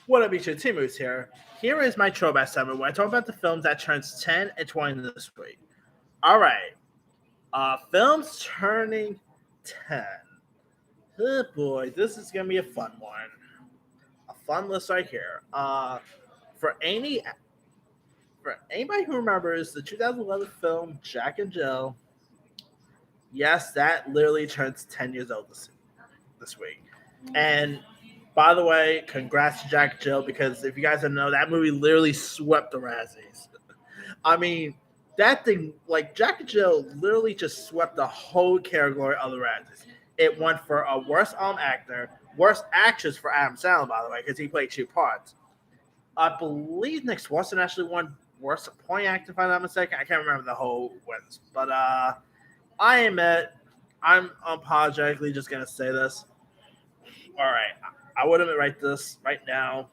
What up, YouTube? Team Moose here. Here is my Throwback segment where I talk about the films that turns 10 and 20 this week. All right. Films turning 10. Oh boy, this is going to be a fun one. A fun list right here. For any for anybody who remembers the 2011 film Jack and Jill, yes, that literally turns 10 years old this week. And by the way, congrats to Jack and Jill because if you guys don't know, that movie literally swept the Razzies. I mean, that thing, like Jack and Jill, literally just swept the whole category of the Razzies. It won for a worst actor, worst actress for Adam Sandler, by the way, because he played two parts. I believe Nick Swartzen actually won worst supporting actor, if I'm not mistaken. I can't remember the whole wins, but I admit, I'm unapologetically just gonna say this. All right, I would admit right now.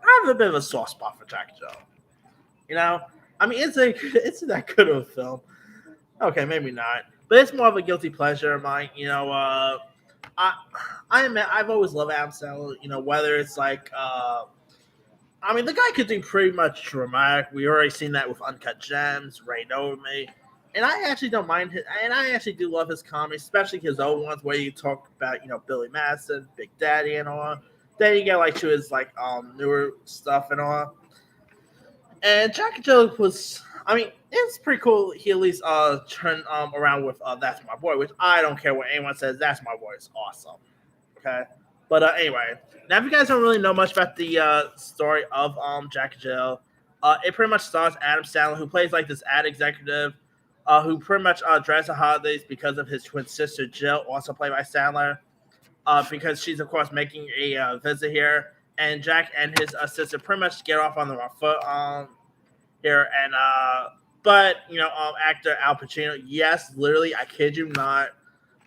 I have a bit of a soft spot for Jack and Jill. You know, I mean, it's that good of a film. Okay, maybe not, but it's more of a guilty pleasure of mine. I admit I've always loved Adam Sandler. You know, whether it's like, I mean, the guy could do pretty much dramatic. We already seen that with Uncut Gems, Rain Over Me. And I actually don't mind his, and I actually do love his comedy, especially his old ones where you talk about, Billy Madison, Big Daddy and all. Then you get like to his like newer stuff and all. And Jack and Jill was, I mean, it's pretty cool. He at least turned around with That's My Boy, which I don't care what anyone says. That's My Boy is awesome. Okay, but anyway, now if you guys don't really know much about the story of Jack and Jill, it pretty much stars Adam Sandler, who plays like this ad executive, who pretty much dreads the holidays because of his twin sister Jill, also played by Sandler, because she's of course making a visit here, and Jack and his sister pretty much get off on the wrong foot here, and but actor Al Pacino, yes, literally, I kid you not,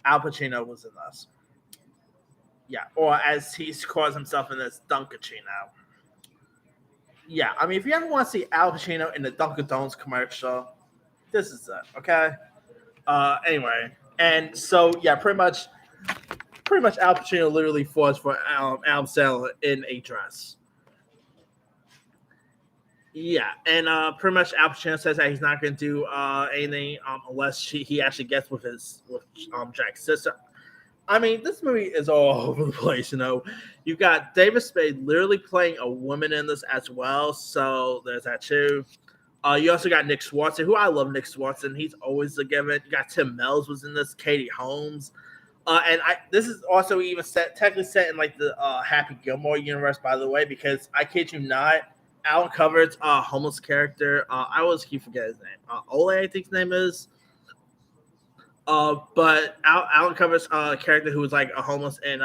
Al Pacino was in this. Yeah, or as he calls himself in this, Dunkachino. Yeah, I mean, if you ever want to see Al Pacino in the Dunkin' Donuts commercial, this is it, okay? Anyway, and so yeah, pretty much Al Pacino literally falls for Adam Sandler in a dress. Yeah, and pretty much Al Pacino says that he's not going to do anything unless he actually gets with Jack's sister. I mean, this movie is all over the place. You've got David Spade literally playing a woman in this as well, so there's that too. You also got Nick Swartzen, who I love. Nick Swartzen, he's always a given. You got Tim Mells was in this, Katie Holmes, and this is also even technically set in like the Happy Gilmore universe, by the way, because I kid you not, Alan Covert's homeless character. I always keep forgetting his name. Ole, I think his name is. But Alan Covert's character, who was like a homeless in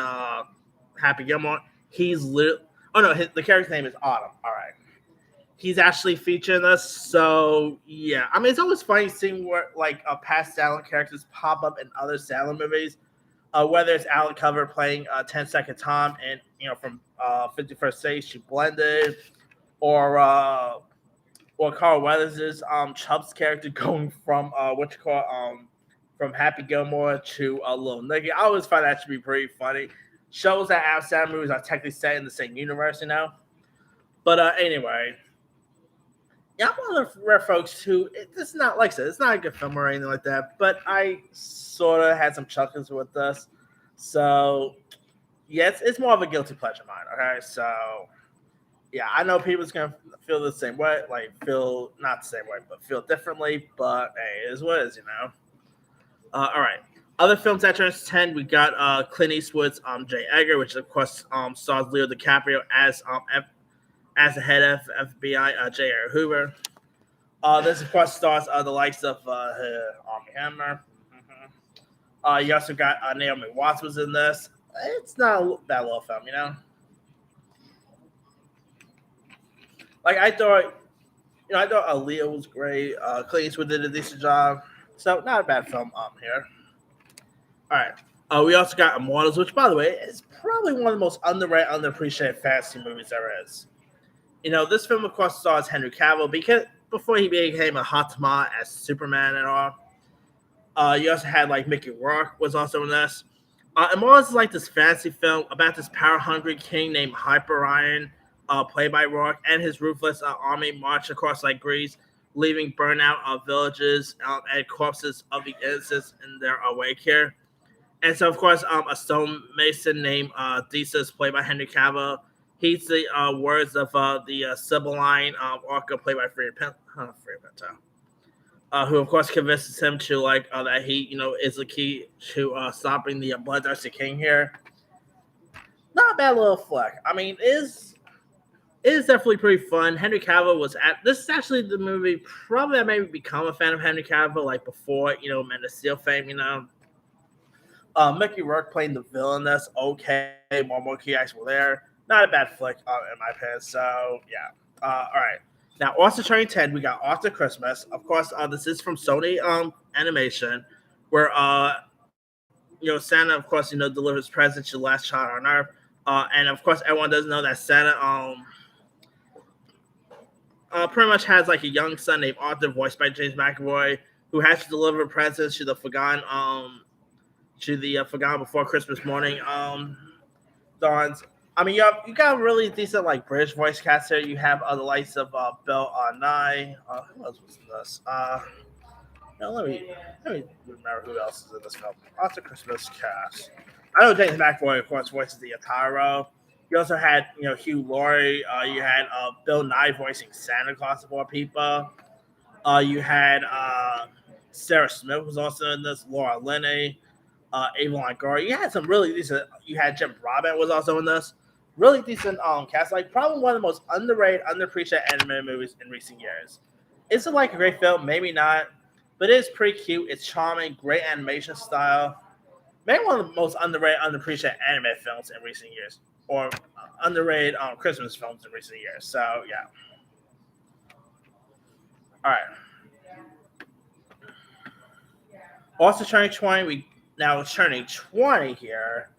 Happy Gilmore, he's literally. Oh no, the character's name is Autumn. All right. He's actually featuring us, so yeah. I mean, it's always funny seeing where like past Sandler characters pop up in other Sandler movies. Whether it's Alan Covert playing 10 Second Tom and from 51st State, She Blended, or Carl Weathers' Chubb's character going from from Happy Gilmore to Lil Nicky. I always find that to be pretty funny. Shows that Adam Sandler movies are technically set in the same universe, But anyway. Yeah, I'm one of the rare folks who, it's not, like I said, it's not a good film or anything like that, but I sort of had some chuckles with this. So, yeah, it's more of a guilty pleasure of mine, okay? So, yeah, I know people's going to feel the same way, feel not the same way, but feel differently, but hey, it is what it is, All right. Other films that turns 10, we got Clint Eastwood's J. Edgar, which of course stars Leo DiCaprio as the head of FBI, J. Edgar Hoover. This, of course, stars the likes of Armie Hammer. Mm-hmm. You also got Naomi Watts was in this. It's not a bad little film, Like, I thought Aaliyah was great. Clint Eastwood did a decent job. So, not a bad film here. All right. We also got Immortals, which, by the way, is probably one of the most underrated, underappreciated fantasy movies there is. This film, of course, stars Henry Cavill because before he became a hot tomato as Superman and all. You also had like Mickey Rourke was also in this. Immortals is like this fantasy film about this power-hungry king named Hyperion, played by Rourke, and his ruthless army march across like Greece, leaving burnout villages and corpses of the innocents in their wake here. And so, of course, a stonemason named Theseus, played by Henry Cavill, he's the words of the Sibylline Orca, played by Freya Pinto, who of course convinces him to that he is the key to stopping the bloodthirsty king here. Not a bad little flick. I mean, it is definitely pretty fun. Henry Cavill was at this is actually the movie probably I maybe become a fan of Henry Cavill like before Man of Steel fame. Mickey Rourke playing the villain. That's okay. More key actors were there. Not a bad flick in my opinion. So yeah. All right. Now, also turning 10, we got After Christmas. Of course, this is from Sony Animation, where Santa, of course, delivers presents to the last child on Earth, and of course, everyone does know that Santa pretty much has like a young son named Arthur, voiced by James McAvoy, who has to deliver presents to the forgotten before Christmas morning dawns. I mean, you got really decent like British voice cast here. You have the likes of Bill Nye. Who else was in this? Let me remember who else is in this film. After Christmas cast. I know James McAvoy, of course, voices the entire role. You also had Hugh Laurie. You had Bill Nye voicing Santa Claus of all people. You had Sarah Smith was also in this. Laura Linney, Ava Longoria. You had some really decent. You had Jim Broadbent was also in this. Really decent cast. Like probably one of the most underrated, underappreciated animated movies in recent years. Is it like a great film? Maybe not, but it is pretty cute. It's charming, great animation style. Maybe one of the most underrated, underappreciated animated films in recent years, or underrated Christmas films in recent years. So yeah. All right. Also turning 20, turning 20 here.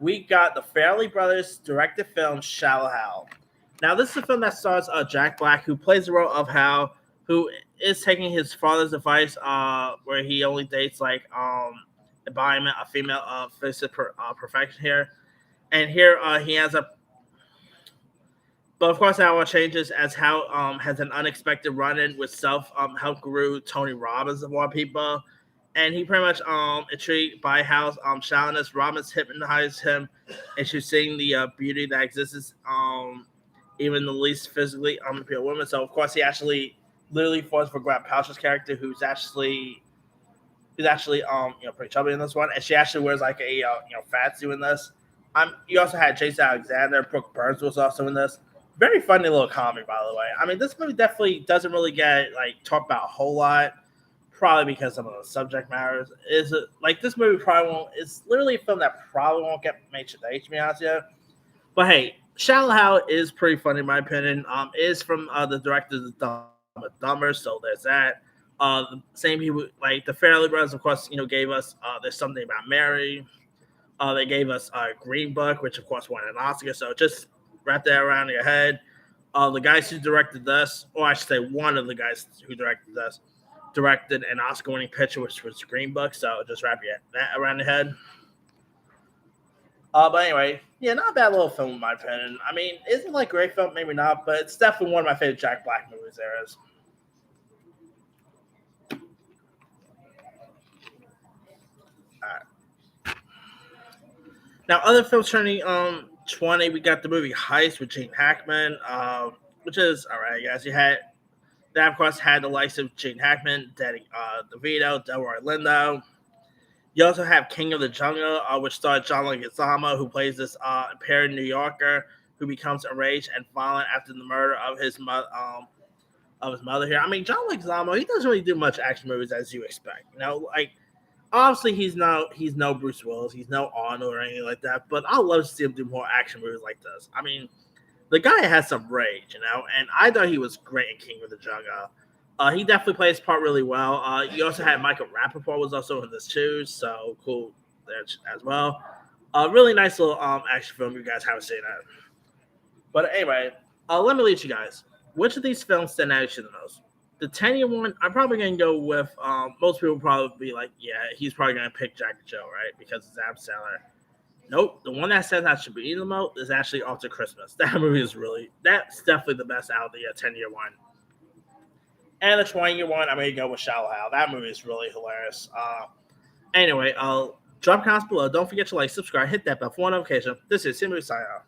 We got the Farrelly Brothers directed film Shallow Hal. Now, this is a film that stars Jack Black, who plays the role of Hal, who is taking his father's advice, where he only dates embodiment a female physical perfection here, and here he has a. But of course, that all changes as Hal has an unexpected run-in with self-help guru Tony Robbins of all people. And he pretty much intrigued by Hal's shallowness. Robbins hypnotized him into seeing the beauty that exists even the least physically unappealing women. So of course he actually literally falls for Gwyneth Paltrow's character, who's actually pretty chubby in this one, and she actually wears like a fat suit in this. You also had Jason Alexander, Brooke Burns was also in this. Very funny little comedy, by the way. I mean, this movie definitely doesn't really get talked about a whole lot. Probably because some of the subject matters is it like this movie probably won't. It's literally a film that probably won't get made today, to be honest with you. But hey, Shallow Hal is pretty funny in my opinion. Is from the directors of Dumb and Dumber, so there's that. The same people like the Farrelly Brothers, of course, gave us There's Something About Mary. They gave us Green Book, which of course won an Oscar. So just wrap that around your head. The guys who directed this, or I should say, one of the guys who directed this, directed an Oscar-winning picture, which was Green Book. So just wrap that around your head. But anyway, yeah, not a bad little film in my opinion. I mean, isn't like a great film? Maybe not, but it's definitely one of my favorite Jack Black movies there is. Alright. Now, other films turning 20, we got the movie Heist with Gene Hackman, which is all right, guys. You had that, of course, had the likes of Gene Hackman, Danny DeVito, Delroy Lindo. You also have King of the Jungle, which stars John Leguizamo, who plays this impaired New Yorker who becomes enraged and violent after the murder of his mother here. I mean, John Leguizamo, he doesn't really do much action movies as you expect. Obviously he's no Bruce Willis, he's no Arnold or anything like that. But I'd love to see him do more action movies like this. I mean, the guy has some rage, and I thought he was great in King of the Jungle. He definitely plays part really well. You also had Michael Rappaport was also in this too, so cool there as well. Really nice little action film. You guys haven't seen it, but anyway, let me lead you guys. Which of these films stand out to you the most? The 10-year one, I'm probably going to go with. Most people probably be like, yeah, he's probably going to pick Jack and Jill, right? Because it's Adam Sandler. Nope, the one that says I should be eating the most is actually After Christmas. That movie is that's definitely the best out of the 10-year one. And the 20-year one, I'm going to go with Shallow Hal. That movie is really hilarious. Anyway, drop comments below. Don't forget to like, subscribe, hit that bell for notification. This is Simbu signing out.